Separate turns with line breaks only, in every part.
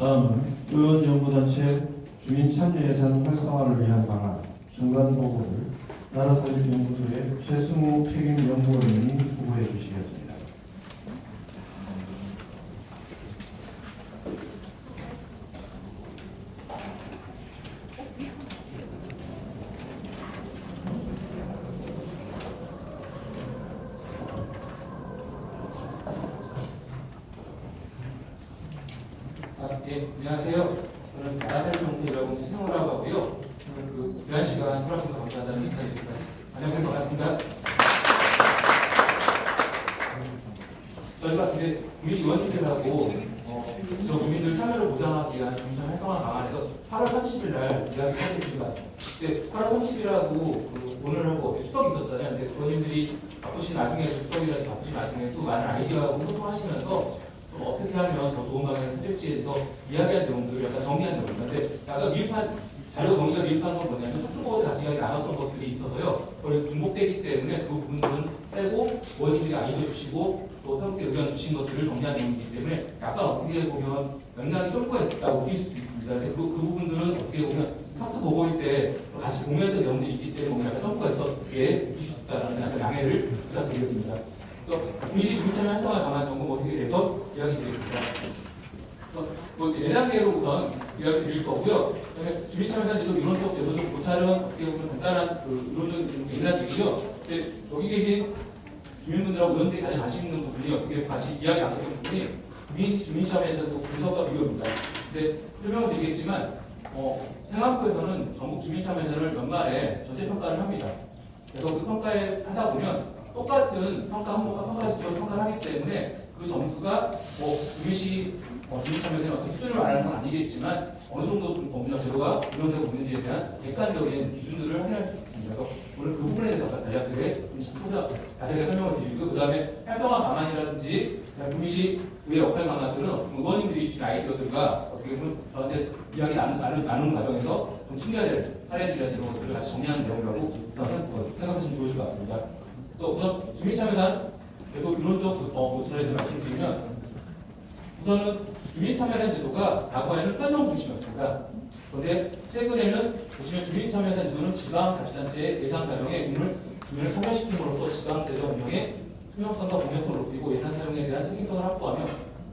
다음은 의원연구단체 주민참여예산 활성화를 위한 방안 중간보고를 나라사립연구소의 최승우 책임연구원님이 수고해 주시겠습니다.
예, 안녕하세요. 저는 나라사립연구소 일하고 최승우라고 하고요. 오늘 귀한 시간 허락해서 감사하다는 인사드리겠습니다. 안녕하세요. 반갑습니다. 저희가 이제 우리 의원님들하고 저 주민들 참여를 보장하기 위한 주민참 활성화 방안에서 8월 30일 날 이야기를 하겠습니다. 근데 8월 30일하고 오늘하고 추석이 있었잖아요. 근데 의원님들이 바쁘신 나중에 추석이라도 바쁘신 나중에 또 많은 아이디어하고 소통하시면서 어떻게 하면 더 좋은 방향을 찾을지에 대해서 이야기한 내용들을 약간 정리한 내용입니다. 근데 약간 미흡한 자료 정리가 미흡한 건 뭐냐면 특수보호 자치하게 나눴던 것들이 있어서요. 그걸 중복되기 때문에 그 부분들은 빼고 의원님들이 아이디어 주시고 또 새롭게 의견 주신 것들을 정리한 내용이기 때문에 약간 어떻게 보면 맥락이 좁고 있다고 느끼실 수 있습니다. 근데 그 부분들은 어떻게 보면 특수보고일 때 같이 공유했던 내용들이 있기 때문에 약간 점프가 있었게 느끼실 수 있다는 약간 양해를 부탁드리겠습니다. 동시 주민참여 활성화 방안 연구 모색에 대해서 이야기 드리겠습니다. 네 단계로 우선 이야기 드릴 거고요. 그다음에 주민참여단 제도 이론적, 제도적 고찰은 어떻게 보면 간단한 이론적인 맥락이고요. 근데 여기 계신 주민분들하고 의원들이 가장 관심 있는 부분이 어떻게 같이 이야기 나눴던 부분이 주민참여단 분석과 비교입니다. 근데 설명을 드리겠지만 행안부에서는 전국 주민참여단을 연말에 전체 평가를 합니다. 그래서 그 평가에 하다 보면 똑같은 평가 항목과 평가 지표를 평가를 하기 때문에 그 점수가 동일시 주민참여된 어떤 수준을 말하는 건 아니겠지만 어느 정도 좀 법이나 제도가 운영되고 있는지에 대한 객관적인 기준들을 확인할 수 있습니다. 그래서 오늘 그 부분에 대해서 간략하게 자세하게 설명을 드리고 그 다음에 활성화 방안이라든지 동일시 의회 역할 방안들은 의원님들이 주신 아이디어들과 어떻게 보면 저한테 이야기 나누는 과정에서 좀 챙겨야 될 사례들이나 이런 것들을 같이 정리하는 내용이라고 생각하시면 좋으실 것 같습니다. 또 우선 주민참여단 제도 이론적 고찰에 대해 말씀드리면 우선은 주민참여단 제도가 과거에는 편성 중심이었습니다. 그런데 최근에는 보시면 주민참여단 제도는 지방자치단체의 예산 과정에 주민을 참여시킴으로써 지방재정 운영의 투명성과 공정성을 높이고 예산 사용에 대한 책임성을 확보하며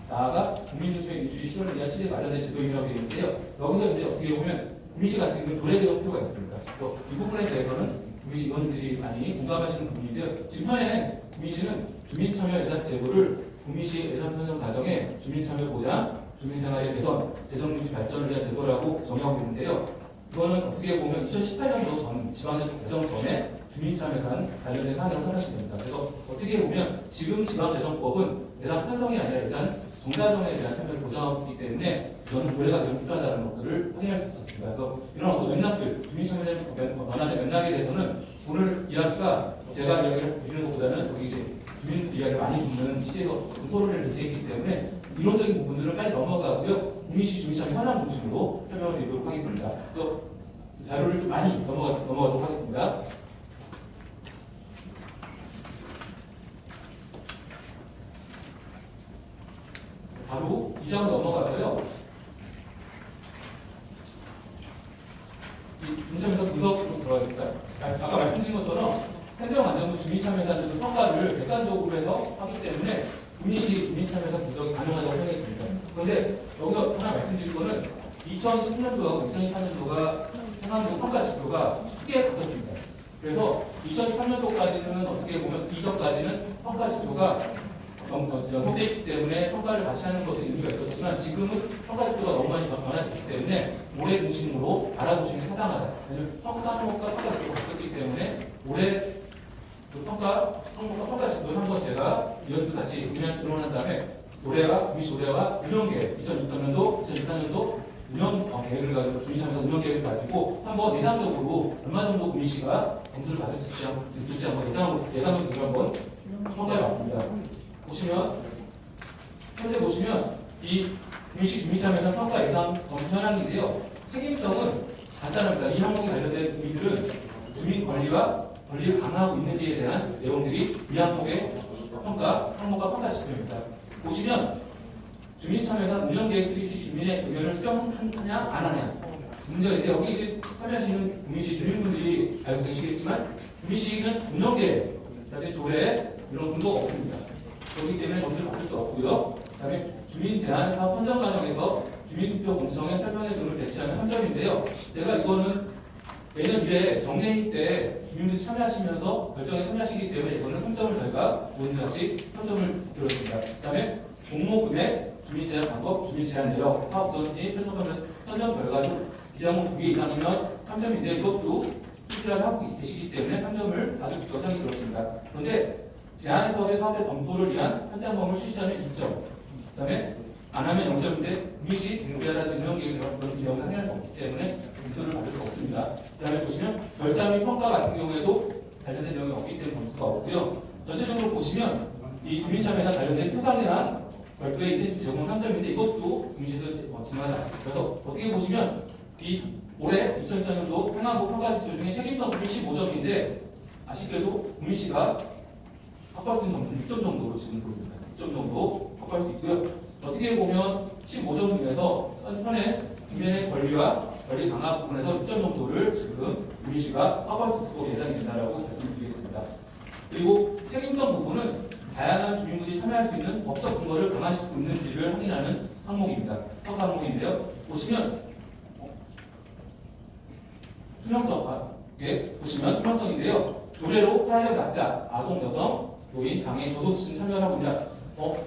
나아가 국민 중심의 민주주의 실현을 위한 취지에 마련된 제도이라고 되어 있는데요. 여기서 이제 어떻게 보면 국민시 같은 경우는 조례개혁표가 있습니다. 또 이 부분에 대해서는 국민시 의원들이 많이 공감하시는 부분인데요. 지금 현행 국민시는 주민참여 예산 제도를 국민시 예산 편성 과정에 주민참여 보장, 주민생활의 개선, 재정중심 발전을 위한 제도라고 정의하고 있는데요. 이거는 어떻게 보면 2018년도 전 지방재정 개정 전에 주민참여단 관련된 사항이라고 생각하시면 됩니다. 그래서 어떻게 보면 지금 지방재정법은 예산 편성이 아니라 예산 정자정에 대한 참여를 보장하기 때문에 저는 조례가 계속 필요하다는 것들을 확인할 수 있었습니다. 그래서 이런 어떤 맥락들, 주민참여 원하는 맥락에 대해서는 오늘 이야기가 제가 이야기를 드리는 것보다는 여기 이제 주민들 이야기를 많이 듣는 취지에서 토론을 개최했기 때문에 이론적인 부분들은 빨리 넘어가고요. 국민시 주민참여 현황 중심으로 설명을 드리도록 하겠습니다. 또 자료를 좀 많이 넘어가도록 하겠습니다. 바로 2장으로 넘어가서요. 이 주민참여단 분석으로 들어가겠습니다. 아까 말씀드린 것처럼 행정안전부 주민참여단들도 평가를 객관적으로 해서 하기 때문에 국민시 주민참여단 분석이 가능하다고 생각이 듭니다. 그런데 여기서 하나 말씀드릴 거는 2010년도하고 2014년도가 행안부 평가 지표가 크게 바뀌었습니다. 그래서 2013년도까지는 어떻게 보면 이전까지는 평가 지표가 연속되어 있기 때문에 평가를 같이 하는 것도 의미가 있었지만 지금은 평가 지표가 너무 많이 변화됐기 때문에 올해 중심으로 알아보시는 게 타당하다. 왜냐하면 평가 항목과 평가 지표가 바뀌었기 때문에 올해 그 평가 항목과 평가 지표를 한번 제가 위원들 같이 의논한 다음에 국민시 조례와 운영계획 2023년도, 2024년도 운영 계획을 가지고 주민참여단 운영 계획을 가지고 한번 예상적으로 얼마 정도 국민시가 점수를 받을 수 있을지 한번 예상적으로 한번 평가해봤습니다. 보시면 현재 보시면 이 국민시 주민참여단 평가 예상 점수 현황인데요. 책임성은 간단합니다. 이 항목에 관련된 의미들은 주민 권리와 권리를 강화하고 있는지에 대한 내용들이 이 항목의 항목과 평가 지표입니다. 보시면 주민참여단 운영계획 수립시 주민의 의견을 수렴하냐 안 하냐 문제가 있는데 여기 지금 참여하시는 국민시 주민분들이 알고 계시겠지만 국민시는 운영계획이라든지 조례 이런 근거가 없습니다. 그렇기 때문에 점수를 받을 수 없고요. 그다음에 주민 제한 사업 선정 과정에서 주민투표 공청회 설명회 등을 배치하면 3점인데요. 제가 이거는 매년 1회 정례회 때 주민들이 참여하시면서 결정에 참여하시기 때문에 이거는 3점을 저희가 모든 같이 3점을 드렸습니다. 그다음에 공모 금액, 주민 제한 방법, 주민 제한 내역, 사업 우선순위, 선정 결과 중 기장문 2개 이상이면 3점인데 이것도 수시를 하고 계시기 때문에 3점을 받을 수 있도록 상이 들었습니다. 그런데 제한 사업의 사업의 검토를 위한 현장범을 실시하면 2점. 그다음에 안 하면 0점인데 국민시 공개라든 운영계획 이런 내용을 확인할 수 없기 때문에 점수를 받을 수 없습니다. 그다음에 보시면 결산 및 평가 같은 경우에도 관련된 내용이 없기 때문에 점수가 없고요. 전체적으로 보시면 이 주민참여나 관련된 표상이나 별도의 인센티브 제공 3점인데 이것도 국민시에서 진행하지 않았습니다. 그래서 어떻게 보시면 이 올해 2024년도 행안부 평가지표 중에 책임성 부분 15점인데 아쉽게도 국민시가 확보할 수 있는 점수는 6점 정도로 지금 보입니다. 6점 정도 확보할 수 있고요. 어떻게 보면 15점 중에서 한편에 주민의 권리와 권리 강화 부분에서 6점 정도를 지금 국민시가 확보할 수 있을 것으로 예상이 된다라고 말씀드리겠습니다. 그리고 책임성 부분은 다양한 주민들이 참여할 수 있는 법적 근거를 강화시키고 있는지를 확인하는 항목입니다. 평가 항목인데요. 보시면 투명성, 보시면 투명성인데요. 조례로 사회적 약자, 아동, 여성, 노인, 장애인, 저소득층 참여를 하고 있냐.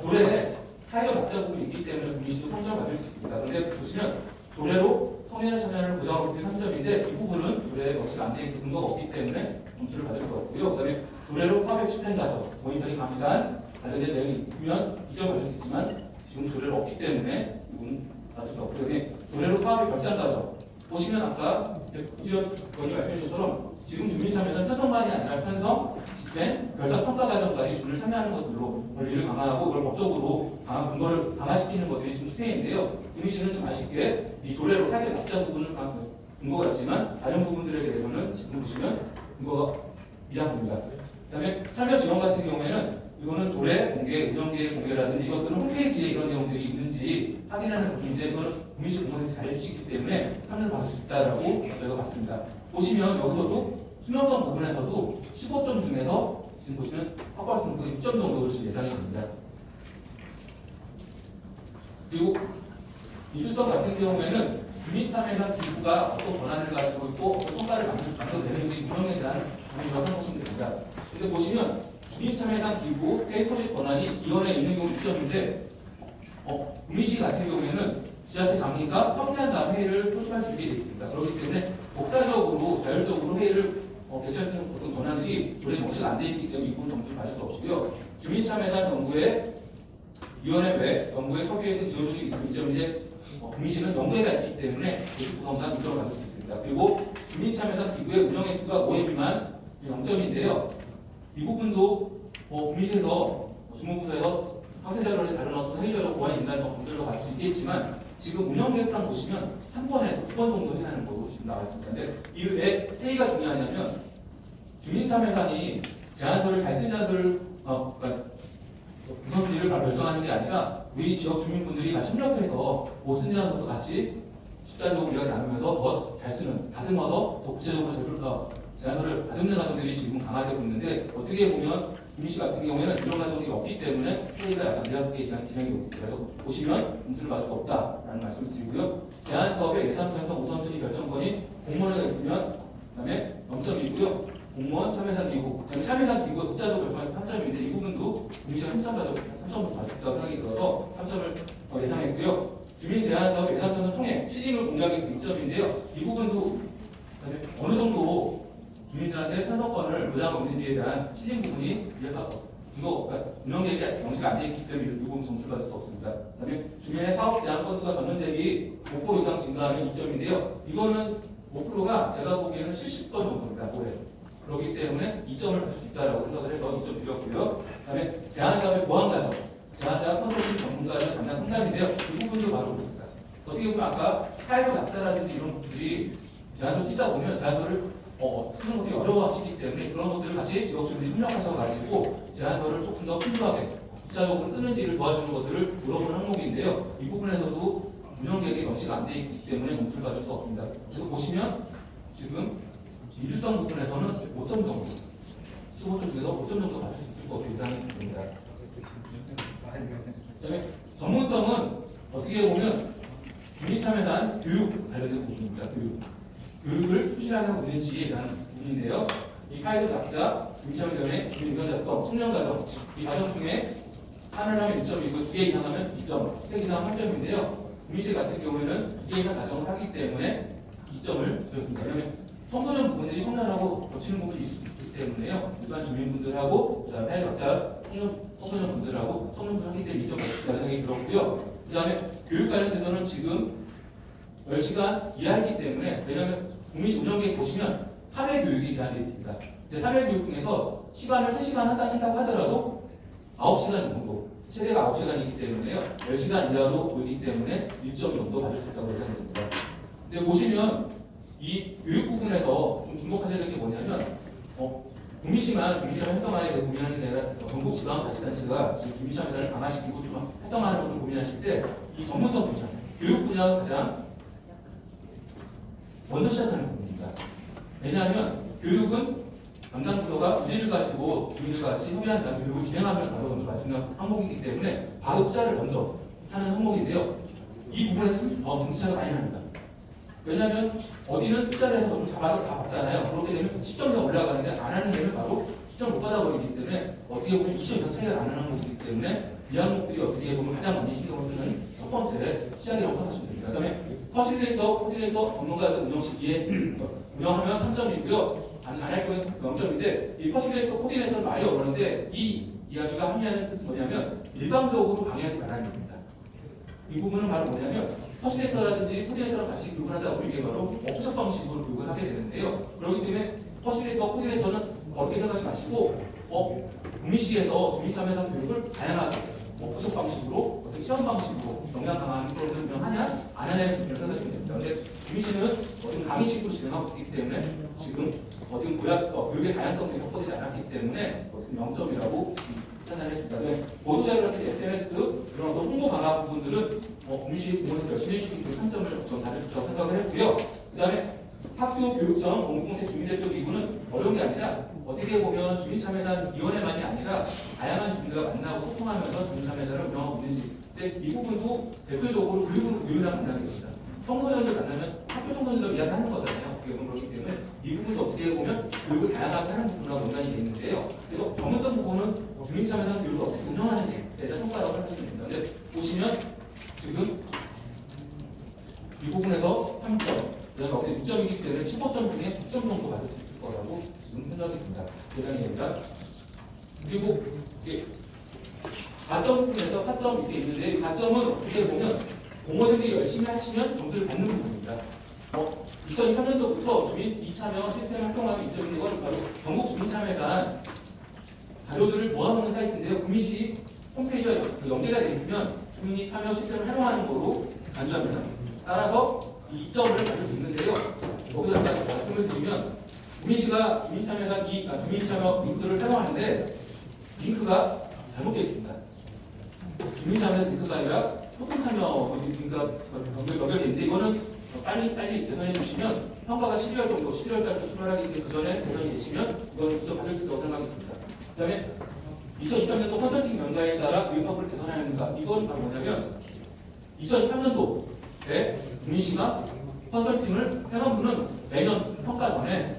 조례에 사회적 약자 부분이 있기 때문에 국민시도 3점을 받을 수 있습니다. 그런데 보시면 조례로 성인의 참여를 보장하고 있는 3점인데 이 부분은 조례에 없이 안 되는 근거가 없기 때문에 점수를 받을 수가 없고요. 그 다음에 조례로 사업의 집행 과정, 모니터링 감시단 관련된 내용이 있으면 2점 받을 수 있지만 지금 조례가 없기 때문에 이건 받을 수 없고요. 그다음에 조례로 사업의 결산 과정 보시면 아까 이전 건이 말씀해 주신 것처럼 지금 주민참여는 편성만이 아니라 편성, 집행, 결산 평가 과정까지 주민을 참여하는 것들로 권리를 강화하고 그걸 법적으로 강한 근거를 강화시키는 것들이 지금 추세인데요. 국민시는 좀 아쉽게 이 조례로 사회적 약자 부분은 근거가 있지만 다른 부분들에 대해서는 지금 보시면 근거가 미약합니다. 그다음에 참여 지원 같은 경우에는 이거는 조례 공개, 운영계획 공개라든지 이것들은 홈페이지에 이런 내용들이 있는지 확인하는 부분인데 이거는 국민시 공무원들이 잘해주시기 때문에 참여를 받을 수 있다라고 저희가 봤습니다. 보시면 여기서도 투명성 부분에서도 15점 중에서 지금 보시면 확보할 수 있는 부분이 6점 정도로 지금 예상이 됩니다. 그리고 이주성 같은 경우에는 주민참여상 기구가 어떤 권한을 가지고 있고 어떤 평가를 만들어도 되는지 운영에 대한 부분이라고 생각하시면 됩니다. 근데 보시면 주민참여상 기구 회의 소집 권한이 위원회에 있는 경우 6점인데 국민시 같은 경우에는 지자체 장관과 협의한 다음 회의를 소집할 수 있게 되어 있습니다. 그렇기 때문에 독자적으로 자율적으로 회의를 개최할 수 있는 어떤 권한들이 조례에 명시가 안 되어 있기 때문에 이 부분 점수를 받을 수 없고요. 주민참여상 연구회 위원회 외 연구회 협의회 등 지원 조직이 있으면 2점인데 국민시는 연구회가 있기 때문에 조직 구성상 2점을 받을 수 있습니다. 그리고 주민참여상 기구의 운영의 수가 5회 미만 0점인데요. 이 부분도 국민시에서 주무부서에서 상세자료를 다른 어떤 회의자료 보완이 있다는 검토를 받을 수 있겠지만 지금 운영계획상 보시면 한 번에 2번 정도 해하는 걸로 지금 나와 있습니다. 근데 이 왜 회의가 중요하냐면 주민참여상이 제안서를 잘 쓴 제안서를 그러니까 우선순위를 바로 결정하는 게 아니라 우리 지역 주민분들이 같이 협력해서 못 쓴 제안서도 같이 집단적으로 이야기 나누면서 더 잘 쓰는, 다듬어서 더 구체적으로 제안서를 다듬는 과정들이 지금 강화되고 있는데 어떻게 보면 국민시 같은 경우에는 이런 과정이 없기 때문에 회의가 약간 미흡하게 진행되고 있습니다. 그래서 보시면 점수를 받을 수 없다라는 말씀을 드리고요. 제안 사업의 예산 편성 우선순위 결정권이 공무원에게 있으면 그다음에 0점이고요. 공무원 참여상 기구, 그다음에 참여상 기구가 독자적으로 결정해서 3점인데 이 부분도 국민시가 3점 받을 수 있다고 생각이 들어서 3점을 더 예상했고요. 주민 제안 사업 예산 편성 총액 시딩을 공개하기 위해서 2점인데요. 이 부분도 그다음에 어느 정도 주민들한테 편성권을 보장하고 있는지에 대한 실행 부분이 운영계획이 명시가 안 되어 있기 때문에 이 부분 점수를 받을 수 없습니다. 그다음에 주민의 사업 제한 건수가 전년 대비 5% 이상 증가하면 2점인데요. 이거는 5%가 제가 보기에는 70건 정도입니다. 올해. 그렇기 때문에 2점을 받을 수 있다고 생각을 해서 2점 드렸고요. 그다음에 제한사업의 보안 과정, 제한사업 컨설팅 전문가를 담당 상담인데요. 이 부분도 바로 그렇습니다. 어떻게 보면 아까 사회적 약자라든지 이런 분들이 제안서 쓰다 보면 제안서를 쓰는 것들이 어려워하시기 때문에 그런 것들을 같이 지역 주민들이 협력하셔가지고 제안서를 조금 더 풍부하게 구체적으로 쓰는지를 도와주는 것들을 물어보는 항목인데요. 이 부분에서도 운영 계획이 명시가 안 돼 있기 때문에 점수를 받을 수 없습니다. 그래서 보시면 지금 일주성 부분에서는 5점 정도, 15점 중에서 5점 정도 받을 수 있을 것으로 예상됩니다. 그다음에 전문성은 어떻게 보면 주민참여단 교육 관련된 부분입니다. 교육을 수시하게 하고 있는지에 대한 부분인데요. 이 사회적 낙자, 주민참여단의 주민견자성, 청년가정, 이 과정 중에 하나를 하면 1점이고 2개 이상 하면 2점, 3개 이상 3점인데요. 구미시 같은 경우에는 2개 이상 가정을 하기 때문에 2점을 드렸습니다. 그러면 청소년 부분들이 청년하고 겹치는 부분이 있기 때문에요. 일반 주민분들하고 그다음에 사회적자 청소년 분들하고 청년분 하기 때문에 2점 받았다는 생각이 들었고요. 그 다음에 교육 관련돼서는 지금 10시간 이하이기 때문에, 왜냐하면 구미시 운영계획 보시면 사회교육이 제한되어 있습니다. 근데 사회교육 중에서 시간을 3시간 한다고 하더라도 9시간 정도, 최대가 9시간이기 때문에요. 10시간 이하로 보이기 때문에 1점 정도 받을 수 있다고 생각됩니다. 근데 보시면 이 교육 부분에서 좀 주목하셔야 될 게 뭐냐면, 구미시만 주민참여 활성화에 대해 고민하는 게 아니라 전국 지방자치단체가 주민참여단을 강화시키고 좀 활성화하는 것을 고민하실 때 이 전문성 분야, 교육 분야가 가장 먼저 시작하는 부분입니다. 왜냐하면 교육은 담당 부서가 의지를 가지고 주민들과 같이 협의한 다음에 교육을 진행하면 바로 먼저 마치는 항목이기 때문에 바로 투자를 먼저 하는 항목인데요. 이 부분에서 더 점수 차이가 많이 납니다. 왜냐하면 어디는 투자를 해서 점수 다 받잖아요. 그렇게 되면 10점 이상 올라가는데 안 하는 데는 바로 10점 못 받아버리기 때문에 어떻게 보면 20점 이상 차이가 나는 항목이기 때문에 이 항목들이 어떻게 보면 가장 많이 신경을 쓰는 첫 번째 시작이라고 생각하시면 됩니다. 그 다음에 코디네이터 전문가들 운영 시기에 운영하면 3점이고요. 안 할 경우에 0점인데 이 코디네이터는 말이 어려운데 이 이야기가 함의하는 뜻은 뭐냐면 일방적으로 강요하지 말라는 겁니다. 이 부분은 바로 뭐냐면 퍼시레이터라든지 코디네이터랑 같이 교육을 하다 보면 이게 바로 워크숍 방식으로 교육을 하게 되는데요. 그렇기 때문에 퍼시레이터, 코디네이터는 어렵게 생각하지 마시고 구미시에서 주민참여단 교육을 다양하게 워크숍 방식으로, 어떻게 시험 방식으로 역량 강화하는 프로그램을 운영하냐 안 하냐는 부분을 생각하시면 됩니다. 근데 구미시는 어떤 강의식으로 진행하고 있기 때문에 지금 어떤 교육의 다양성이 확보되지 않았기 때문에 어떤 0점이라고 판단했습니다. 보도자료 같은 SNS 이런 어떤 홍보 강화 부분들은 구미시 공무원들 열심히 해주시기 때문에 3점을 받을 수 있다고 생각을 했고요. 그 다음에 학교 교육청 공공정책 주민대표 기구는 어려운 게 아니라 어떻게 보면 주민참여단 위원회만이 아니라 다양한 주민들과 만나고 소통하면서 주민참여단을 운영하고 있는지, 근데 이 부분도 대표적으로 교육이랑 만나게 됩니다. 청소년들 만나면 학교 청소년들 이야기하는 거잖아요. 어떻게 보면 그렇기 때문에 이 부분도 어떻게 보면 교육을 다양하게 하는 부분하고 연관이 되어 있는데요. 그래서 전문성 부분은 주민참여단 교육을 어떻게 운영하는지에 대한 평가라고 생각하시면 됩니다. 근데 보시면 지금 이 부분에서 3점, 그다음에 어떻게 6점이기 때문에 15점 중에 9점 정도 받을 수 있을 거라고 지금 생각이 듭니다. 대단입니다. 그리고 이게 4점 부분에서 4점 이렇게 있는데 이 4점은 어떻게 보면 공무원들이 열심히 하시면 점수를 받는 부분입니다. 2003년도부터 주민 이참여 시스템 활동하기 인정된 건 바로 전국 주민참여단 자료들을 모아놓는 사이트인데요. 구미시 홈페이지가 연계가 되어 있으면 주민이 참여 시스템을 활용하는 거로 간주합니다. 따라서 이 2점을 받을 수 있는데요. 여기서 잠깐 말씀을 드리면 구미시가 주민참여 링크를 활용하는데 링크가 잘못되어 있습니다. 주민참여 링크가 아니라 소통참여 링크가 연결되어 있는데 이거는 빨리 개선해 주시면 평가가 12월 정도, 11월 달부터 출발하기 때문에 그 전에 개선이 되시면 이건 2점 받을 수 있다고 생각이 듭니다. 그 다음에 2023년도 컨설팅 결과에 따라 교육학을 개선해야 합니다. 이건 바로 뭐냐면 2023년도에 구미시가 컨설팅을 회원분은 매년 평가 전에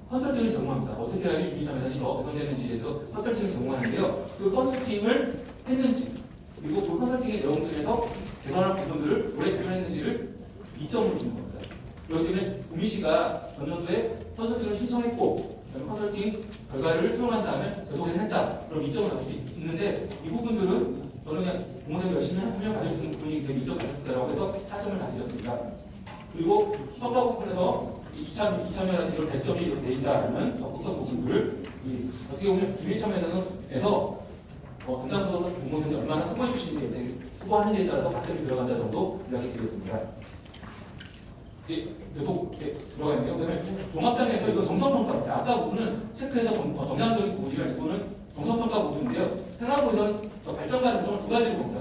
컨설팅을 제공합니다. 어떻게 해야지 주민참여단이 더 개선되는지에 대해서 컨설팅을 제공하는데요. 그 컨설팅을 했는지, 그리고 그 컨설팅의 내용들에서 개선할 부분들을 왜 개선했는지를 2점으로 주는 겁니다. 그렇기 때문에 구미시가 전년도에 컨설팅을 신청했고 컨설팅 결과를 수용한 다음에 계속 개선했다. 그럼 2점을 받을 수 있는데 이 부분들은 저는 그냥 공무원이 열심히 하면 받을 수 있는 부분이기 때문에 2점 받을 수 있다고 해서 4점을 다 드렸습니다. 그리고 평가 부분에서 2참여라든지 이런 100점이 이렇게 돼 있다는 적극성 부분들을 어떻게 보면 주민참여단에서 담당 부서 공무원들이 얼마나 수고해 주시는지, 수고하는지에 따라서 가점이 들어간다 정도 이야기 드리겠습니다. 계속 들어가 있는데요. 그다음에 종합상에서 이거 정성평가입니다. 아까 부분은 체크해서 정량적인 부분이라 이거는 정성평가 부분인데요. 행안부에서는 발전과 구성을 두 가지로 봅니다.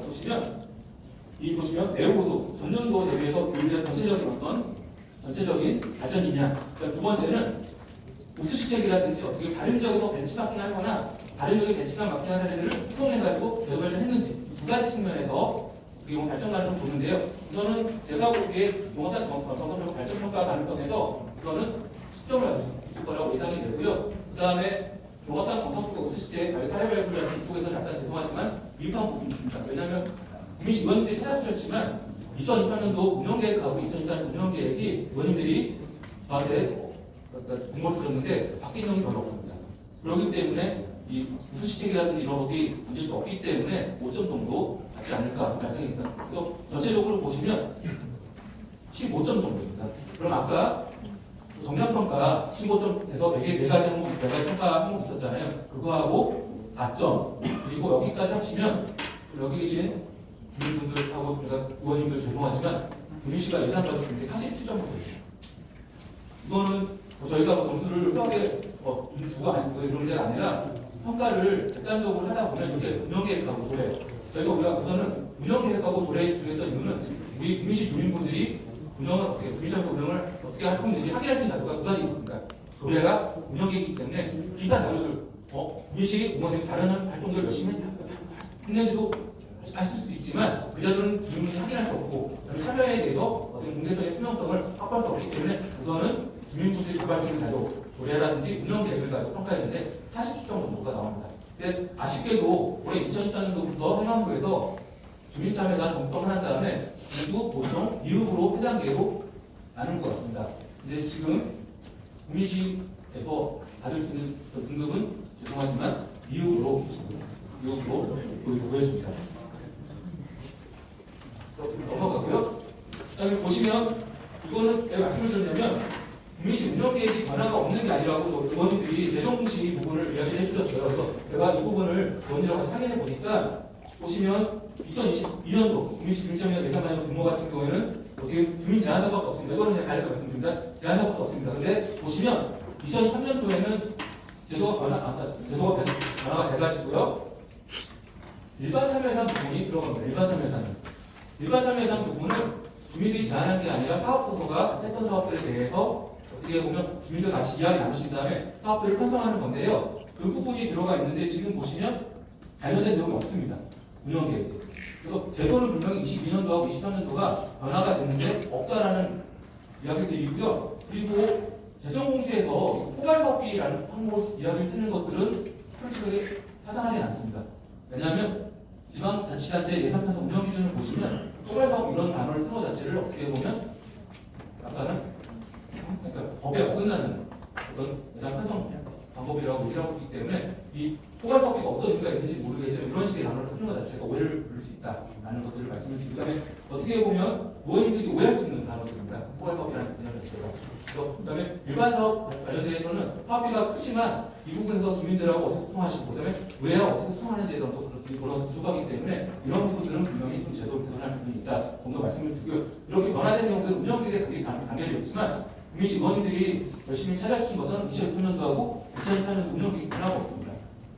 보시면 내용고소 전년도 전체적인 발전이냐. 그러니까 두 번째는 우수시책이라든지 어떻게 다른 지역에서 벤치마킹 하거나 다른 지역에 벤치마킹 한 사례들을 수용해가지고 제도 발전했는지 두 가지 측면에서 어떻게 보면 발전 가능성 보는데요. 우선은 제가 보기에 농업사 정성적 발전 평가 가능성에서 우선은 10점을 받을 수 있을 거라고 예상이 되고요. 그 다음에 농업사 정성적 우수시책 사례 발굴이라든지 이쪽에서는 약간 죄송하지만 미흡한 부분이 있습니다. 왜냐하면 국민시 의원님들이 찾아주셨지만 2023년도 운영계획하고 2024년 운영계획이 의원님들이 저한테 공고를 주셨는데 바뀐 내용이 별로 없습니다. 그렇기 때문에 이 우수시책이라든지 이런 것들이 던질 수 없기 때문에 5점 정도 받지 않을까 생각입니다. 그래서 전체적으로 보시면 15점 정도입니다. 그럼 아까 정량평가 15점에서 4가지 항목, 4가지 평가 항목 있었잖아요. 그거하고 4점 그리고 여기까지 합치면 여기 계신 주민분들하고 제가 의원님들 죄송하지만 국민시가 예상받았을 때 47점 정도 됩니다. 이거는 저희가 점수를 후하게 주고 이런 문제가 아니라 평가를 객관적으로 하다 보면 이게 운영계획하고 조례 저희가 우선은 운영계획하고 조례에 집중했던 이유는 우리 국민시 주민분들이 운영을 어떻게 주민참여 운영을 어떻게 하고 있는지 확인할 수 있는 자료가 두 가지 있습니다. 조례가 운영계획이기 때문에 기타 자료들 국민시 의원님 다른 활동들 열심히 했는지도 하실 수 있지만 그 자료는 주민분들이 확인할 수 없고 참여에 대해서 어떤 공개성의 투명성을 확보할 수 없기 때문에 우선은 주민분들이 접할 수 있는 자료, 조례라든지 운영계획을 가지고 평가했는데 40점 정도가 나옵니다. 근데 아쉽게도 올해 2014년도부터 행안부에서 주민참여단 점검을 한 다음에 모두 보통 미흡으로 해당계로 나눈 것 같습니다. 근데 지금 국민시에서 받을 수 있는 등급은 죄송하지만 미흡으로 보여집니다. 넘어가고요. 그다음에 보시면 이거는 왜 말씀을 드리냐면 국민시 운영계획이 변화가 없는 게 아니라고 의원님들이 재정공시 부분을 이야기를 해주셨어요. 그래서 제가 이 부분을 의원님과 같이 확인해 보니까 보시면 2022년도 국민시 주민참여 예산단위 규모 같은 경우에는 어떻게 주민 제한사밖에 없습니다. 이거는 그냥 간략하게 말씀드립니다. 제한사밖에 없습니다. 근데 보시면 2003년도에는 제도가 변화가 돼가지고요. 일반 참여 예산 부분이 들어갑니다. 일반 참여 예산 부분은 주민들이 제한한 게 아니라 사업부서가 했던 사업들에 대해서 어떻게 보면 주민들 같이 이야기 나누신 다음에 사업들을 편성하는 건데요. 그 부분이 들어가 있는데 지금 보시면 관련된 내용이 없습니다. 운영계획. 그래서 제도는 분명히 22년도하고 23년도가 변화가 됐는데 없다라는 이야기를 드리고요. 그리고 재정공시에서 포괄사업비라는 항목을 이야기를 쓰는 것들은 솔직하게 타당하진 않습니다. 왜냐하면 지방자치단체 예산 편성 운영 기준을 보시면 포괄사업 이런 단어를 쓴 것 자체를 어떻게 보면 약간은 그러니까 법에 어긋나는 어떤 예산 편성 방법이라고 얘기하고 있기 때문에 이 포괄사업비가 어떤 의미가 있는지 모르겠지만 이런 식의 단어를 쓰는 것 자체가 오해를 부를 수 있다라는 것들을 말씀을 드리고 그다음에 어떻게 보면 의원님들이 오해할 수 있는 단어들입니다. 포괄사업이라는 개념 자체가. 그다음에 일반 사업 관련돼서는 사업비가 크지만 이 부분에서 주민들하고 어떻게 소통하시고 그다음에 의회와 어떻게 소통하는지에 대한 또 그런 부족하기 때문에 이런 부분들은 분명히 좀 제도를 개선할 부분이 있다 정도 말씀을 드리고요. 이렇게 변화된 내용들은 운영계획에 단계되어 있지만 국민시 의원님들이 열심히 찾아주신 것은 2003년도하고 2024년도 운영계획 변화가 없습니다.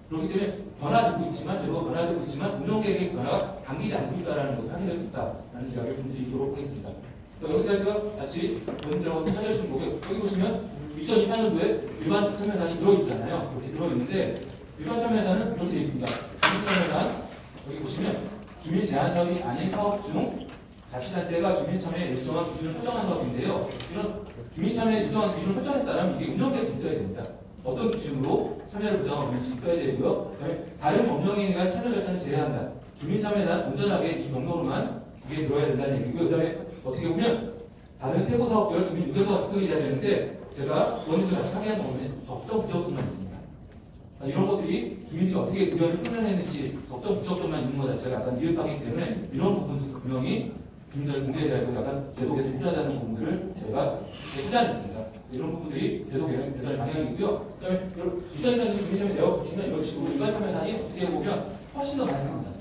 그렇기 때문에 변화되고 있지만 제도가 변화되고 있지만 운영계획의 변화가 당기지 않고 있다는 것을 확인할 수 있다는 이야기를 좀 드리도록 하겠습니다. 여기까지가 같이 의원님들하고 찾아주신 거고요. 여기 보시면 2024년도에 일반 참여단이 들어있잖아요. 이렇게 들어있는데 일반 참여단은 이렇게 되어 있습니다. 주민 참여단 여기 보시면 주민 제한 사업이 아닌 사업 중 자치단체가 주민 참여에 일정한 기준을 설정한 사업인데요. 이런 주민 참여에 일정한 기준을 설정했다면 이게 운영계획이 있어야 됩니다. 어떤 기준으로 참여를 보장하고 있는지 있어야 되고요. 그다음에 다른 법령에 의한 참여 절차는 제외한다. 주민 참여단 온전하게 이 경로로만 이게 들어야 된다는 얘기고요. 그다음에 어떻게 보면 다른 세부 사업별 주민 의견서가 작성이 돼야 되는데 제가 의원님들 같이 확인한 부분에 적정 부적점만 있습니다. 이런 것들이 주민들이 어떻게 의견을 표현했는지 적정 부적점만 있는 것 자체가 약간 미흡하기 때문에 이런 부분도 분명히 주민들 공개에 대한 약간 제도 개선이 필요하다는 부분들을 저희가 찾아냈습니다. 이런 부분들이 제도 개선의 방향이고요. 그다음에 2024년 주민참여 내역 보시면 이런 식으로 일반 참여단이 어떻게 보면 훨씬 더 많습니다.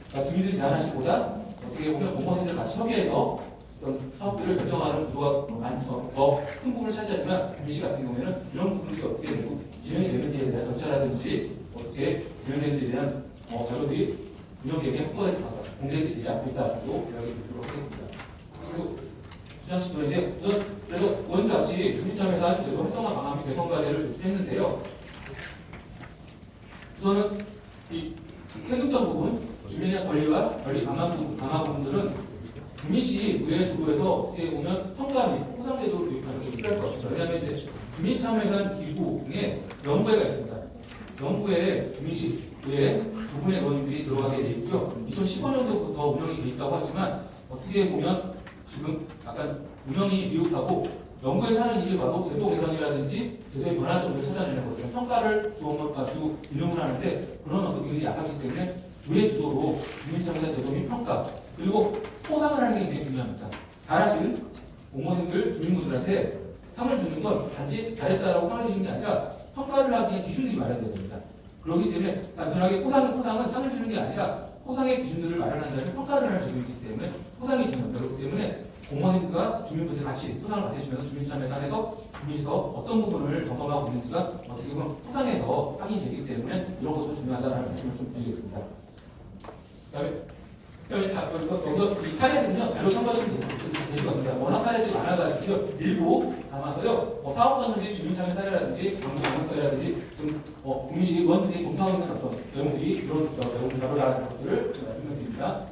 그러니까 주민들이 제안하신 보다 어떻게 보면 공무원들 같이 협의해서 어떤 사업들을 결정하는 구조가 많죠. 더 큰 부분을 차지하지만 국민시 같은 경우에는 이런 부분들이 어떻게 되고 진행이 되는지에 대한 절차라든지 어떻게 진행되는지에 대한 자료들이 운영계획에 공개되지 않고 있다 정도 이야기 드리도록 하겠습니다. 그리고 주장식 도인데 우선 그래서 오늘과 같이 주민참여단 제도 활성화 방안 및 개선 과제를 제출했는데요. 우선은 이 세금성 부분, 주민의 권리와 권리 강화 부분들은 구미시 의회 주도에서 어떻게 보면 평가 및 포상 제도를 도입하는 게 필요할 것 같습니다. 왜냐하면 이제 주민참여단 기구 중에 연구회가 있습니다. 연구회에 구미시 의회 두 분의 의원님들이 들어가게 돼 있고요. 2015년도부터 운영이 돼 있다고 하지만 어떻게 보면 지금 약간 운영이 미흡하고 연구에 하는 일을 봐도 제도 개선이라든지 제도의 변화점을 찾아내는 것들 평가를 주 임용을 하는데 그런 어떤 기능이 약하기 때문에 의회 주도로 주민참여단 제도 및 평가 그리고 포상을 하는 게 굉장히 중요합니다. 잘하신 공무원들 주민분들한테 상을 주는 건 단지 잘했다라고 상을 주는 게 아니라 평가를 하기 위한 기준들이 마련돼야 됩니다. 그렇기 때문에 단순하게 포상은 상을 주는 게 아니라 포상의 기준들을 마련한 다음에 평가를 하는 제도이기 때문에 포상이 중요합니다. 그렇기 때문에 공무원들과 주민분들 같이 포상을 받으시면서 주민참여단에서 주민에서 어떤 부분을 점검하고 있는지가 어떻게 보면 포상에서 확인이 되기 때문에 이런 것도 중요하다는 말씀을 좀 드리겠습니다. 그다음에 여기서 이 사례들은요 자료 참고하시면 되실 것 같습니다. 워낙 사례들이 많아가지고 일부 담아서요 사업자든지 주민참여 사례라든지 방문 방문 사례라든지 좀 구미시 의원들이 검토하고 있는 어떤 내용들이 이런 내용들 다루라는 것들을 말씀을 드립니다.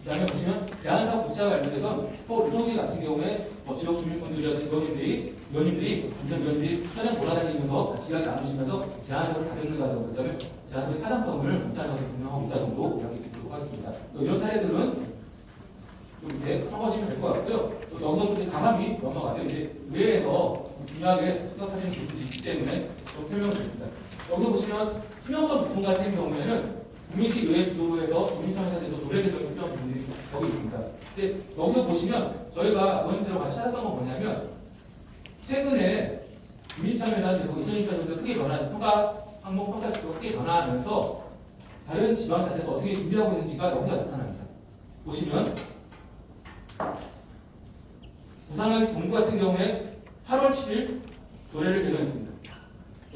그 다음에 보시면 제한사업 구체와 관련돼서 서울시 같은 경우에 지역 주민분들이라든지 의원님들이 현장 돌아다니면서 같이 이야기 나누시면서 제한사업을 다루는 과정, 그 다음에 제한사업의 타당성을 못하는 것을 분명하고 있다 정도 이야기 드리도록 하겠습니다. 이런 사례들은 좀 이렇게 참고하시면 될 것 같고요. 또 여기서 이제 강함이 넘어가요. 이제 의회에서 중요하게 생각하시는 부분들이 있기 때문에 좀 설명을 드립니다. 여기서 보시면 투명성 부분 같은 경우에는 구미시 의회 주도로 해서 주민참여단에서 조례 개정이 필요한 부분들이 여기 있습니다. 근데 여기서 보시면 저희가 의원님들하고 같이 찾았던 건 뭐냐면 최근에 주민참여단 제도 2024년도에 크게 변한 항목 평가 제도가 크게 변화하면서 다른 지방자치에서 어떻게 준비하고 있는지가 여기서 나타납니다. 보시면 부산시 동구 같은 경우에 8월 7일 조례를 개정했습니다.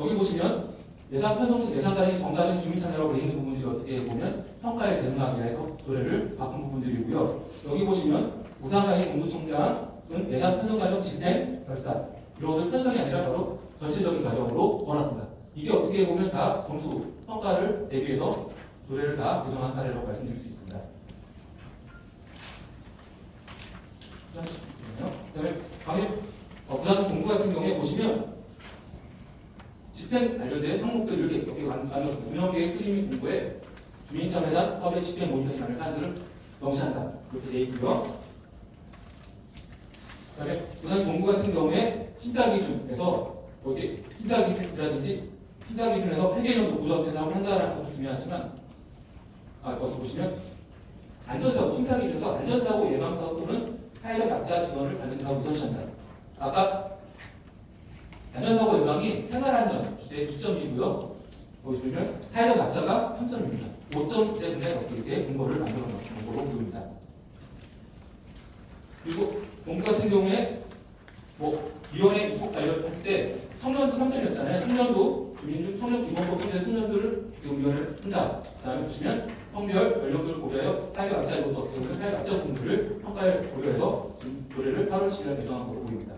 여기 보시면 예산 편성 예산단위 정가적인 주민참여라고 되어 있는 부분들이 어떻게 보면 평가에 대응하기 위해서 조례를 바꾼 부분들이고요. 여기 보시면 부산시 동구청장은 예산 편성 과정 집행 결산 이런 것들 편성이 아니라 바로 전체적인 과정으로 원했습니다. 이게 어떻게 보면 다 점수 평가를 대비해서 조례를 다 개정한 사례라고 말씀드릴 수 있습니다. 그다음에 부산시 동구 같은 경우에 보시면 집행 관련된 항목들을 이렇게 여기 만들었습니다. 운영계획 수립 및 공고에 주민참여단 사업의 집행 모니터링하는 사안들을 명시한다. 이렇게 되어 있고요. 그다음에 부산시 동구 같은 경우에 심사 기준에서 여기 심사 기준이라든지 심사 기준에서 폐기령 노구정책 사업을 한다는 것도 중요하지만 여기 보시면 안전사고 심사 기준에서 안전사고 예방 사업 또는 사회적 약자 지원을 받는 사업 우선시한다. 아까 안전사고 예방이 생활안전 주제 2점이고요. 보시면 사회적 약자가 3점입니다. 5점 때문에 어떻게 공고를 만들어 놓은 공고로 보입니다. 그리고 공고 같은 경우에 위원회 입법 관련할 때 청년도 3점이었잖아요. 청년도 주민 중 청년 기본법 통제 청년들을 위원회를 한다. 그다음에 보시면 성별, 연령들을 고려하여 사회적 약자 이것도 어떻게 보면 사회적 약자 부분들을 평가에 고려해서 지금 조례를 8월 7일에 개정한 것으로 보입니다.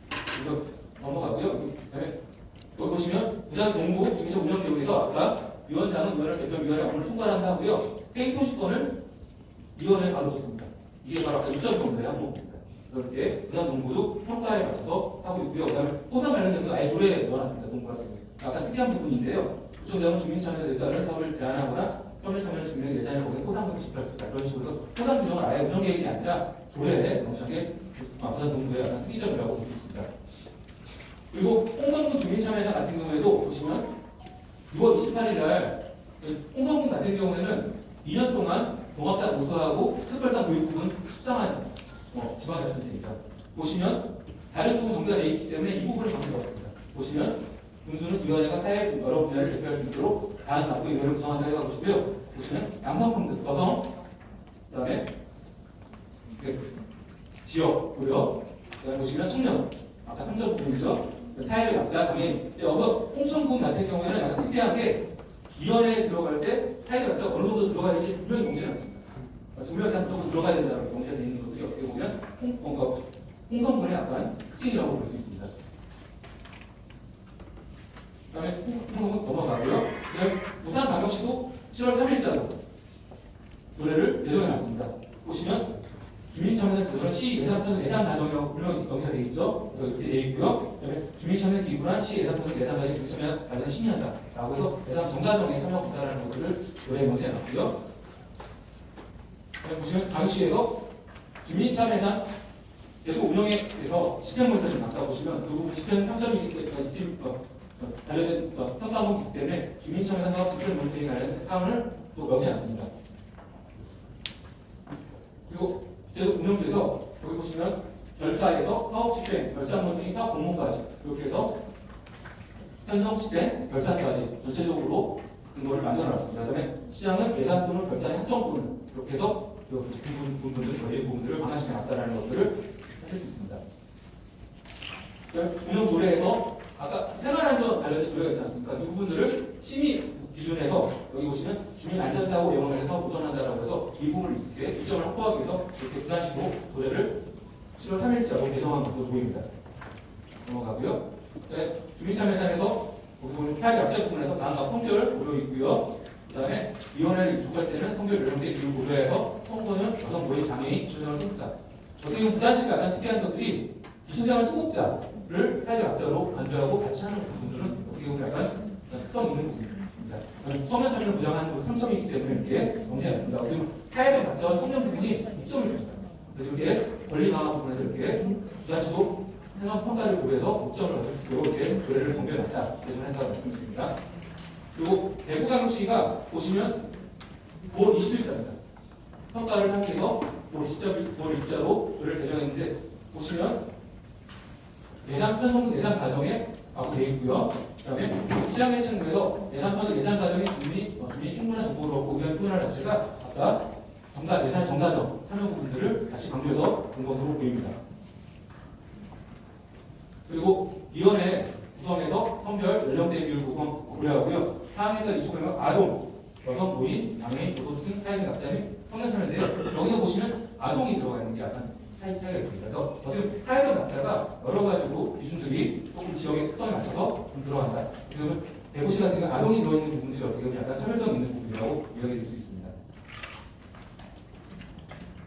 그리고 넘어가고요. 그다음에 여기 보시면 부산 동구 중개차 운영계획에서 아까 위원장은 위원회 대표위원회 업무를 총괄한다 하고요. 회의 소식권을 위원회에 받아줬습니다. 이게 바로 아까 6점 정도의 항목입니다. 그렇게 부산 동구도 평가에 맞춰서 하고 있고요. 그다음에 포상 관련해서 아예 조례에 넣어놨습니다. 동구 같은 경우. 약간 특이한 부분인데요. 구청장은 주민참여에 따른 사업을 제한하거나 청년참여 주민의 예산을 거기에 포상금을 지급할 수 있다. 이런 식으로 해서 포상 규정을 아예 운영계획이 아니라 조례에 명시하게 부산 동구의 약간 특이점이라고 볼 수 있습니다. 그리고 홍성군 주민참여단 같은 경우에도 보시면 6월 28일 날 홍성군 같은 경우에는 2년 동안 종합사 우수하고 특별사 교육 부분 수상한 지방자치단체입니다. 보시면 다른 쪽은 정비가 되어 있기 때문에 이 부분을 정리해봤습니다. 보시면 군수는 위원회가 사회 여러 분야를 대표할 수 있도록 다른 각국의 위원회를 구성한다 해가지고요. 보시면 양성평등, 여성, 그다음에 지역, 고려, 그다음에 보시면 청년, 아까 3점 부분이죠. 사회적 약자, 장애인. 여기서 홍천군 같은 경우에는 약간 특이하게 위원회에 들어갈 때 사회적 약자가 어느 정도 들어가야 될지 분명히 명시해놨습니다. 두 명이 한 정도 들어가야 된다고 명시가 되어 있는 것들이 어떻게 보면 홍성군의 약간 특징이라고 볼 수 있습니다. 그다음에 홍성군 넘어가고요. 부산광역시도 10월 3일자로 노래를 예정해놨습니다. 보시면 주민참여단 제도는 시 예산편성 예산 과정이라고 분명히 명시되어 있죠. 그래서 이렇게 되어 있고요. 그다음에 주민참여 기구란 시 예산편성 예산 과정에 주민참여단을 심의한다라고 해서 예산 정과정에 참여한다라는 것들을 노래에 명시해놨고요. 보시면 광역시에서 주민참여단 제도 운영에 대해서 집행부터 좀 아까 보시면 그 부분 집행 평점이기 때문에 관련된 평가문이기 때문에 주민참여단 사업 집행 모니터링 관련된 사항을 또 명시해놨습니다. 그리고 제도 운영주에서 여기 보시면 절차에서 사업 집행, 결산 모니터링, 사업 공모까지 이렇게 해서 현사업 집행, 결산까지 전체적으로 근거를 만들어놨습니다. 그다음에 시장은 예산 또는 결산의 한정 또는 이렇게 해서 그 부분들, 거의 부분들을 방향시켜 놨다는 것들을 하실 수 있습니다. 운영 조례에서 아까 생활안전 관련된 조례가 있지 않습니까? 이 부분들을 심의 기준에서 여기 보시면 주민 안전사고 예방 관련 사업 우선한다라고 해서 이 부분을 이렇게 일정을 확보하기 위해서 이렇게 부산시로 조례를 10월 3일자로 개정한 것으로 보입니다. 넘어가고요. 네, 주민참여단에서 타협 약자 부분에서 다음과 성별 고려 있고요. 그다음에 위원회를 입촉할 때는 성별 연령대 기준 고려해서 청소년, 여성, 노인, 장애인, 기초생활 승급자. 어떻게 보면 부산시가 약간 특이한 것들이 기초생활 승급자를 타협 약자로 간주하고 같이 하는 부분들은 어떻게 보면 약간 특성 있는 부분입니다. 청년 참여를 보장하는 3점이 있기 때문에 이렇게 정시해놨습니다. 어떻게 보면 타협 약자와 청년 부분이 6점을 줍니다. 그래서 이렇게 권리 강화 부분에서 이렇게 부산시도 행정 평가를 고려해서 6점을 받을 수 있도록 이렇게 조례를 정비해놨다. 개정했다고 말씀드립니다. 그리고 대구광역시가 보시면 9월 20일자입니다. 평가를 하기 위해서 9월 20일자로 조례를 개정했는데 보시면 예산 편성 예산 과정에 되어 있고요. 그다음에 시장의 책무에서 예산 편성 예산 과정에 주민이 충분한 정보를 얻고 의견을 표현할 자체가 아까 예산 정가정 참여 부분들을 다시 강조해서 본 것으로 보입니다. 그리고 위원회 구성에서 성별, 연령대 비율 구성 고려하고요. 사항에서 이슈되면 아동, 여성, 노인, 장애인, 교도생, 사회적 약자 및 청년 참여인데요. 여기서 보시면 아동이 들어가 있는 게 약간 차이가 있습니다. 그래서 어떻게 사회적 약자가 여러 가지로 기준들이 조금 지역의 특성에 맞춰서 좀 들어간다. 그러면 대구시 같은 경우 아동이 들어있는 부분들이 어떻게 보면 약간 차별성 있는 부분이라고 이야기해 줄 수 있습니다.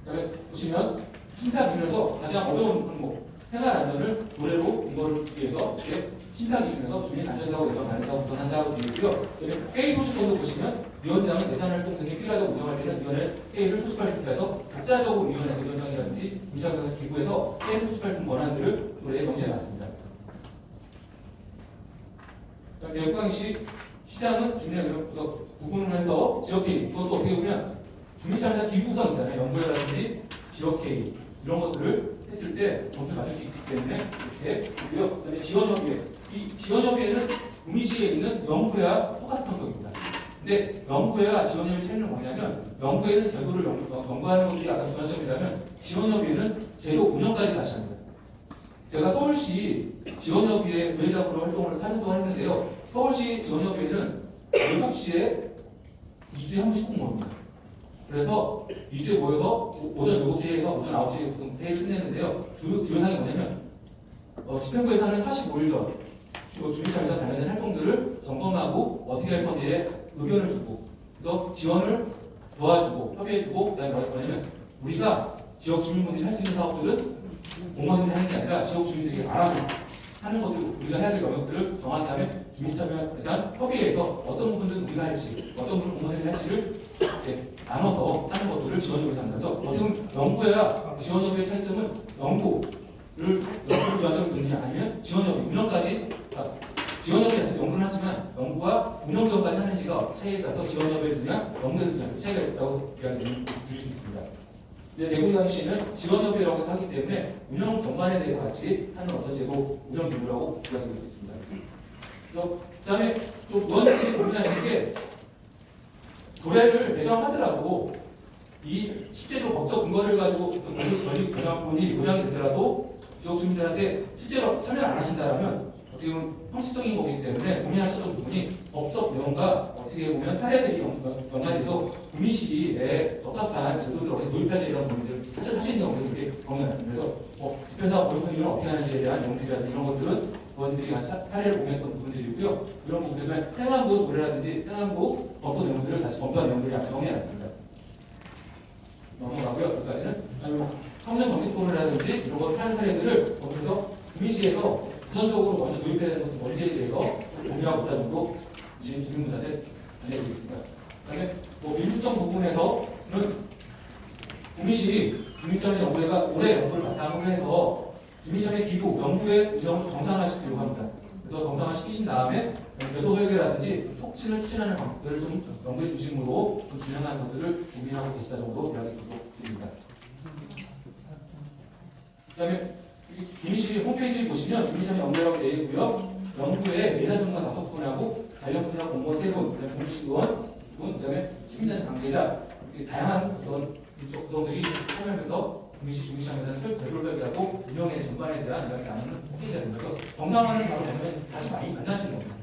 그다음에 보시면 심사 기준에서 가장 어려운 항목 생활 안전을 노래로 근거를 위해서 이렇게 심사 기준에서 주민 안전사고 예방 관련사고 우선한다고 되어 있고요. 회의 소집권도 보시면 위원장은 예산 활동 등이 필요하다고 운영할 때는 위원회 회의를 소집할 수 있다 해서 독자적으로 위원회 위원장이라든지 문창경 기구에서 회의 소집할 수 있는 권한들을 조례에 명시해놨습니다. 대구광역시 시장은 주민을 구분을 해서 지역회의 그것도 어떻게 보면 주민참여 기구성 있잖아요. 연구회라든지 지역회의 이런 것들을 했을 때 점수를 맞을 수 있기 때문에 이렇게 있고요. 그다음에 지원협의회. 이 지원협의회는 구미시에 있는 연구회와 똑같은 성격입니다. 근데 연구회와 지원협의회 차이는 뭐냐면 연구회는 제도를 연구하는 것들이 약간 주관점이라면 지원협의회는 제도 운영까지 같이 합니다. 제가 서울시 지원협의회 부회장으로 활동을 4년 동안 했는데요. 서울시 지원협의회는 7시에 2주에 한 번씩 꼭 모입니다. 그래서 2주에 모여서 오전 7시에서 오전 9시에 보통 회의를 끝냈는데요. 주요사항이 뭐냐면 집행부에 사는 45일 전 주민참여단 관련된 활동들을 점검하고 어떻게 할 건지에 의견을 주고 그래서 지원을 도와주고 협의해주고 그다음에 뭐냐면 우리가 지역 주민분들이 할 수 있는 사업들은 공무원들이 하는 게 아니라 지역 주민들에게 알아보고 하는 것들 우리가 해야 될 영역들을 정한 다음에 주민참여단 협의해서 어떤 부분들은 우리가 할지 어떤 부분은 공무원들이 할지를 나눠서 하는 것들을 지원협의회에서 한다서 어떻게 보면 연구회와 지원협의회 차이점은 연구를 지원점을 두느냐 아니면 지원협의 운영까지 지원협의 자체 연구는 하지만 연구와 운영 지원까지 하는지가 차이가 나서 지원협의에 두냐 연구에 두냐 차이가 있다고 이야기 드릴 수 있습니다. 대구광역시는 지원협의라고 하기 때문에 운영 전반에 대해서 같이 하는 어떤 제도 운영 기구라고 이야기할 수 있습니다. 그다음에 또 의원님들이 고민하시는 게 조례를 배정하더라도 이 실제로 법적 근거를 가지고 권리 보장권이 보장이 되더라도 지역 주민들한테 실제로 참여를 안 하신다라면 어떻게 보면 형식적인 거기 때문에 고민하셨던 부분이 법적 내용과 어떻게 보면 사례들이 연관이 돼서 구미시에 적합한 제도들을 어떻게 도입할지 이런 부분들을 하신 내용들을 이렇게 정해놨습니다. 그래서 집행사업 모니터링을 어떻게 하는지에 대한 내용들이라든지 이런 것들은 의원들이 같이 사례를 공유했던 부분들이고요. 이런 부분들은 행안부 조례라든지 행안부 검토 내용들을 다시 검토한 내용들이 앞에 정리해놨습니다. 넘어가고요. 여기까지는 청년 정책본이라든지 이런 것 하는 사례들을 거기서 구미시에서 우선적으로 먼저 도입해야 되는 것도 뭔지에 대해서 공유하고 있다 정도 이제 주민분한테 알려드리겠습니다. 그다음에 민주성 부분에서는 구미시 주민청의 연구회가 올해 연구를 바탕으로 해서 주민청의 기부, 연구회 운영을 정상화시키려고 합니다. 그래서 정상화시키신 다음에 제도 설계라든지 촉진을 추진하는 방법들을 좀 연구회 중심으로 좀 진행하는 것들을 고민하고 계시다 정도 이야기 드립니다. 그다음에 구미시 홈페이지를 보시면 주민청의 연구회라고 되어 있고요. 연구회 예산 정관 5분하고 관련 분야 공무원 3분, 구미시 의원, 그다음에 시민단체 관계자 이렇게 다양한 구성들이 참여하면서 구미시 주민청에서는 별도로 설계하고 운영의 전반에 대한 이야기 나누는 홈페이지입니다. 정상화는 바로 보면 아주 많이 만나시는 겁니다.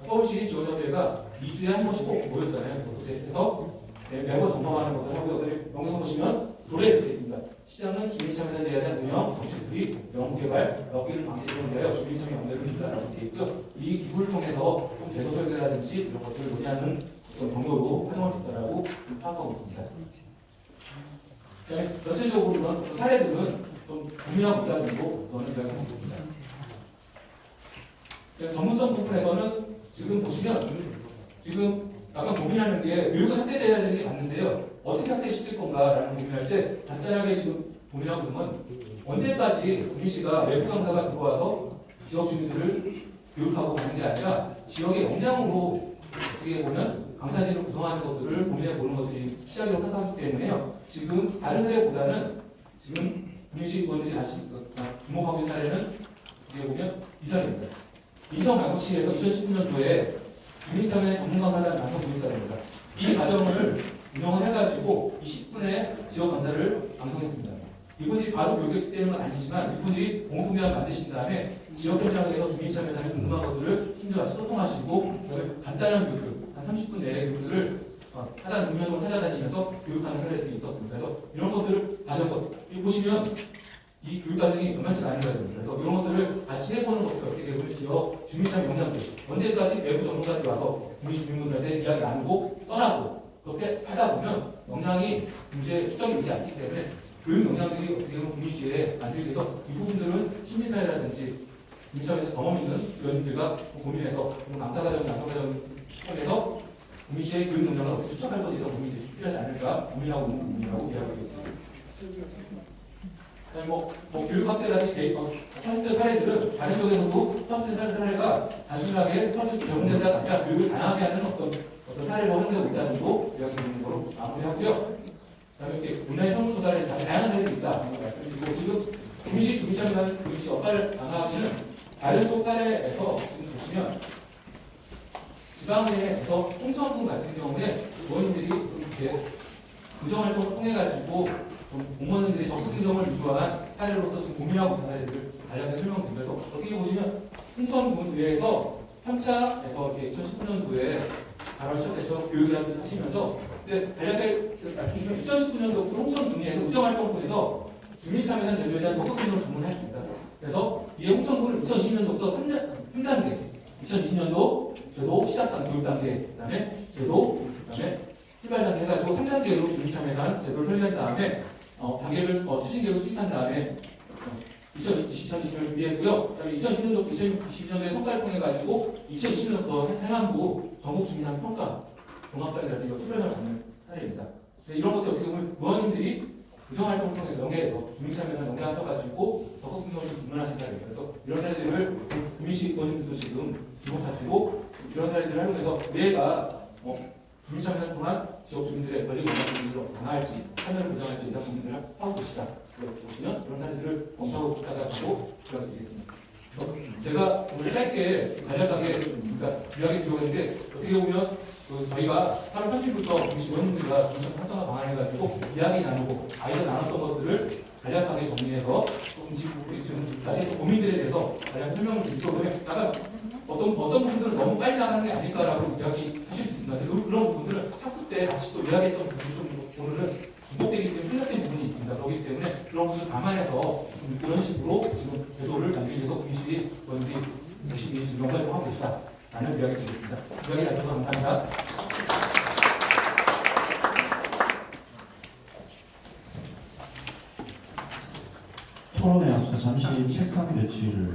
서울시 지원협회가 2주에 한 번씩 꼭 모였잖아요. 그래서 매번 점검하는 것들 하고요. 여기서 보시면 조례가 되어 있습니다. 시장은 주민청에서 제한 운영, 정책 수립, 연구개발, 여기를 방지하기 위하여 주민청의 연계를 준다라고 되어 있고요. 이 기구를 통해서 좀 제도 설계라든지 이런 것들을 논의하는 어떤 정도로 활용할 수 있다라고 파악하고 있습니다. 전체적으로 이런 사례들은 좀 고민하고 있다는 정도 저는 이야기하고 있습니다. 전문성 부분에서는 지금 보시면 지금 약간 고민하는 게 교육은 확대돼야 되는 게 맞는데요. 어떻게 확대시킬 건가라는 고민할 때 간단하게 지금 고민하고 있는 건 언제까지 구미시가 외부 강사가 들어와서 지역 주민들을 교육하고 가는 게 아니라 지역의 역량으로 어떻게 보면 강사진을 구성하는 것들을 고민해 보는 것들이 시작이라고 생각하기 때문에요. 지금 다른 사례보다는 지금 구미시 의원들이 다시 주목하고 있는 사례는 어떻게 보면 이 사례입니다. 인천광역시에서 2019년도에 주민참여 전문강사단 방송 교육사례입니다. 이 과정을 운영을 해가지고 20분의 지역 강사를 방송했습니다. 이분들이 바로 교육되는 건 아니지만 이분들이 공통대학 만드신 다음에 지역 현장에서 주민참여단에 궁금한 것들을 힘들어 같이 소통하시고 간단한 교육들, 한 30분 내의 교육들을 하단 읍면으로 찾아다니면서 교육하는 사례들이 있었습니다. 그래서 이런 것들을 가져서 보시면 이 교육 과정이 만만치가 않은 과정입니다. 그래서 이런 것들을 같이 해보는 것도 어떻게 보면 지역 주민참여 역량들 언제까지 외부 전문가들이 와서 우리 주민분들한테 이야기 나누고 떠나고 그렇게 하다 보면 역량이 이제 축적이 되지 않기 때문에 교육 역량들이 어떻게 보면 구미시에 만들기 위해서 이 부분들은 시민사회라든지 구미시에 경험 있는 의원들과 고민해서 강사과정, 양성과정 통해서 구미시의 교육 역량을 어떻게 축적할 것에 대해서 고민이 필요하지 않을까 고민하고 있는 부분이라고 이야기하겠습니다. 교육 확대라든지 퍼센트 사례들은 다른 쪽에서도 퍼센트 사례가 단순하게 퍼센트 적용된다가 아니라 교육을 다양하게 하는 어떤 사례로 활용되고 있다는 정도 이야기 드리는 걸로 마무리하고요. 그다음에 이렇게 온라인 설문조사를 다양한 사례들이 있다는 걸 말씀드리고 지금 구미시 주민참여단 구미시 역할을 강화하기는 다른 쪽 사례에서 지금 보시면 지방에서 홍천군 같은 경우에 의원님들이 이렇게 구정활동을 통해가지고 공무원들이 적극 행정을 유도한 사례로서 지금 고민하고 있는 사례들을 간략하게 설명드리면서 어떻게 보시면 홍천군 의회에서 3차에서 2019년도에 발언을 시작해서 교육이라는 뜻을 하시면서 간략하게 말씀드리면 2019년도부터 홍천군의회에서 의정활동을 통해서 주민참여단 제도에 대한 적극 행정을 주문했습니다. 그래서 이 홍천군은 2020년도부터 3단계 2020년도 제도 시작단 교육 단계, 그다음에 제도, 그다음에 출발 단계 해가지고 3단계로 주민참여단 제도를 설계한 다음에 단계를 추진 계획을 수립한 다음에 2020년을 준비했고요. 그다음에 2020년도에 성과를 통해 가지고 2020년부터 행안부 전국 주민参평가 종합사례라든지 출발을 받는 사례입니다. 이런 것들 어떻게 보면 의원님들이 의정활동을 통해서 연계해서 주민참여단 연계하셔가지고 적극 행동을 주문하신 사례입니다. 그래서 이런 사례들을 구미시 의원님들도 지금 주목하시고 이런 사례들을 활용해서 내가 주민참여를 통한 지역 주민들의 권리 권한들을 어떻게 강화할지, 참여를 보장할지 이런 부분들을 하고 계시다. 이렇게 보시면 이런 사례들을 검토하고 있다고 이야기 드리겠습니다. 제가 오늘 짧게 간략하게 이야기 드리려고 했는데 어떻게 보면 저희가 8월 30일부터 구미시 의원님들과 주민참여 활성화 방안해가지고 이야기 나누고 아이들 나눴던 것들을 간략하게 정리해서 지금 다시 고민들에 대해서 간략하게 설명을 드리고 그러면 약간 어떤 부분들은 너무 빨리 나가는 게 아닐까라고 이야기하실 수 있습니다. 그런 부분들은 학습 때 다시 또 이야기했던 부분들 좀 오늘은 중복되기 때문에 틀렸던 부분이 있습니다. 그렇기 때문에 그런 부분을 감안해서 그런 식으로 지금 제도를 남기위해서 공식이 뭔지 열심히 지금 연구를 하고 계시다라는 이야기 드리겠습니다. 이야기 나셔서 감사합니다.
토론에 앞서 잠시 책상 배치를